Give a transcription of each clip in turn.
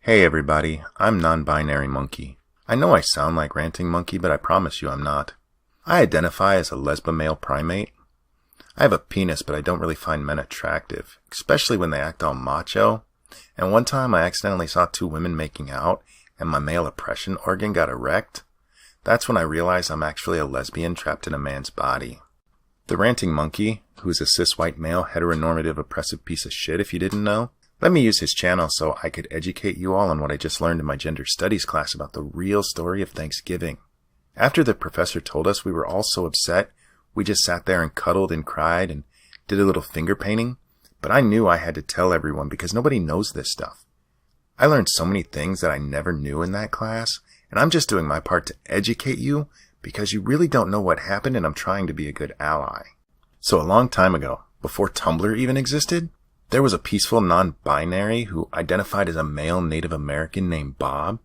Hey everybody, I'm non-binary monkey. I know I sound like Ranting Monkey, but I promise you I'm not. I identify as a lesbo-male primate. I have a penis, but I don't really find men attractive, especially when they act all macho. And one time I accidentally saw two women making out, and my male oppression organ got erect. That's when I realized I'm actually a lesbian trapped in a man's body. The Ranting Monkey, who is a cis-white male heteronormative oppressive piece of shit if you didn't know, let me use his channel so I could educate you all on what I just learned in my gender studies class about the real story of Thanksgiving. After the professor told us, we were all so upset, we just sat there and cuddled and cried and did a little finger painting, but I knew I had to tell everyone because nobody knows this stuff. I learned so many things that I never knew in that class, and I'm just doing my part to educate you because you really don't know what happened and I'm trying to be a good ally. So a long time ago, before Tumblr even existed, there was a peaceful non-binary who identified as a male Native American named Bob.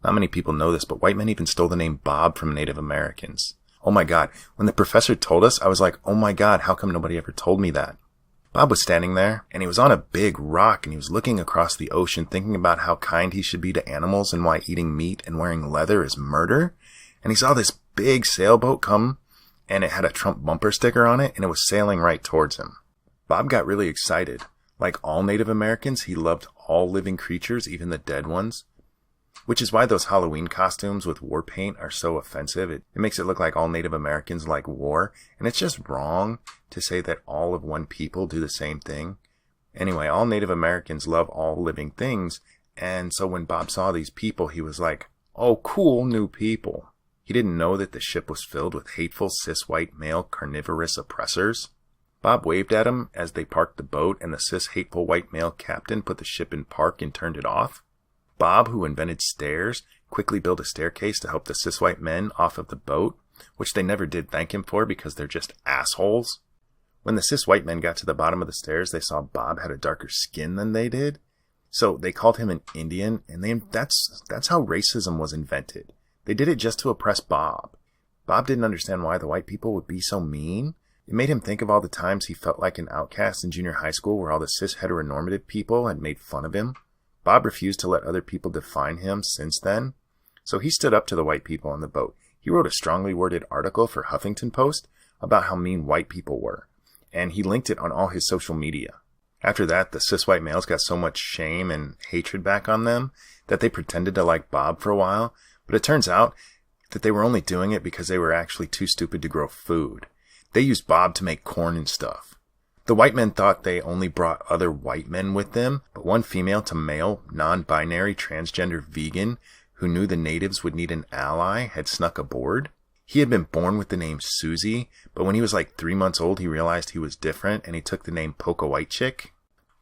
Not many people know this, but white men even stole the name Bob from Native Americans. Oh my god, when the professor told us, I was like, oh my god, how come nobody ever told me that? Bob was standing there, and he was on a big rock, and he was looking across the ocean, thinking about how kind he should be to animals and why eating meat and wearing leather is murder. And he saw this big sailboat come, and it had a Trump bumper sticker on it, and it was sailing right towards him. Bob got really excited. Like all Native Americans, he loved all living creatures, even the dead ones. Which is why those Halloween costumes with war paint are so offensive. It makes it look like all Native Americans like war. And it's just wrong to say that all of one people do the same thing. Anyway, all Native Americans love all living things. And so when Bob saw these people, he was like, oh, cool new people. He didn't know that the ship was filled with hateful cis-white male carnivorous oppressors. Bob waved at him as they parked the boat, and the cis-hateful white male captain put the ship in park and turned it off. Bob, who invented stairs, quickly built a staircase to help the cis-white men off of the boat, which they never did thank him for because they're just assholes. When the cis-white men got to the bottom of the stairs, they saw Bob had a darker skin than they did, so they called him an Indian, and that's how racism was invented. They did it just to oppress Bob. Bob didn't understand why the white people would be so mean. It made him think of all the times he felt like an outcast in junior high school where all the cis-heteronormative people had made fun of him. Bob refused to let other people define him since then, so he stood up to the white people on the boat. He wrote a strongly worded article for Huffington Post about how mean white people were, and he linked it on all his social media. After that, the cis-white males got so much shame and hatred back on them that they pretended to like Bob for a while, but it turns out that they were only doing it because they were actually too stupid to grow food. They used Bob to make corn and stuff. The white men thought they only brought other white men with them, but one female to male, non-binary, transgender vegan who knew the natives would need an ally had snuck aboard. He had been born with the name Susie, but when he was like 3 months old, he realized he was different and he took the name Polka White Chick.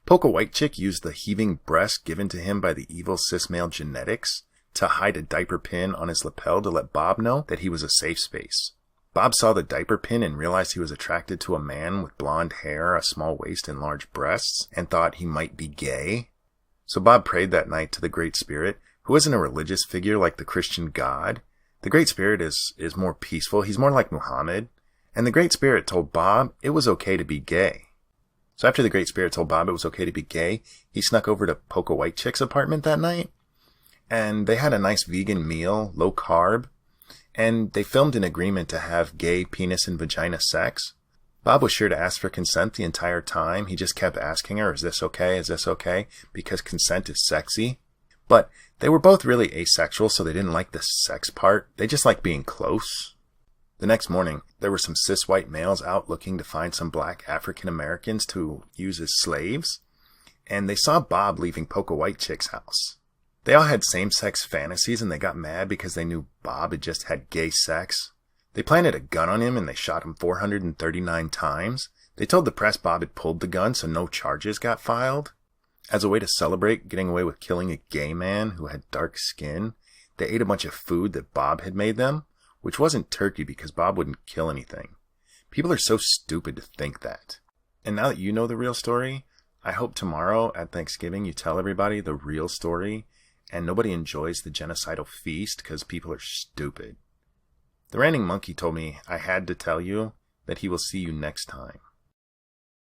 Polka White Chick used the heaving breast given to him by the evil cis-male genetics to hide a diaper pin on his lapel to let Bob know that he was a safe space. Bob saw the diaper pin and realized he was attracted to a man with blonde hair, a small waist, and large breasts, and thought he might be gay. So Bob prayed that night to the Great Spirit, who isn't a religious figure like the Christian God. The Great Spirit is more peaceful. He's more like Muhammad. And the Great Spirit told Bob it was okay to be gay. So after the Great Spirit told Bob it was okay to be gay, he snuck over to Polka White Chick's apartment that night. And they had a nice vegan meal, low carb. And they filmed an agreement to have gay penis and vagina sex. Bob was sure to ask for consent the entire time. He just kept asking her, is this okay? Is this okay? Because consent is sexy. But they were both really asexual, so they didn't like the sex part. They just liked being close. The next morning, there were some cis-white males out looking to find some black African Americans to use as slaves. And they saw Bob leaving Polka White Chick's house. They all had same-sex fantasies and they got mad because they knew Bob had just had gay sex. They planted a gun on him and they shot him 439 times. They told the press Bob had pulled the gun so no charges got filed. As a way to celebrate getting away with killing a gay man who had dark skin, they ate a bunch of food that Bob had made them, which wasn't turkey because Bob wouldn't kill anything. People are so stupid to think that. And now that you know the real story, I hope tomorrow at Thanksgiving you tell everybody the real story and nobody enjoys the genocidal feast because people are stupid. The Ranting Monkey told me I had to tell you that he will see you next time.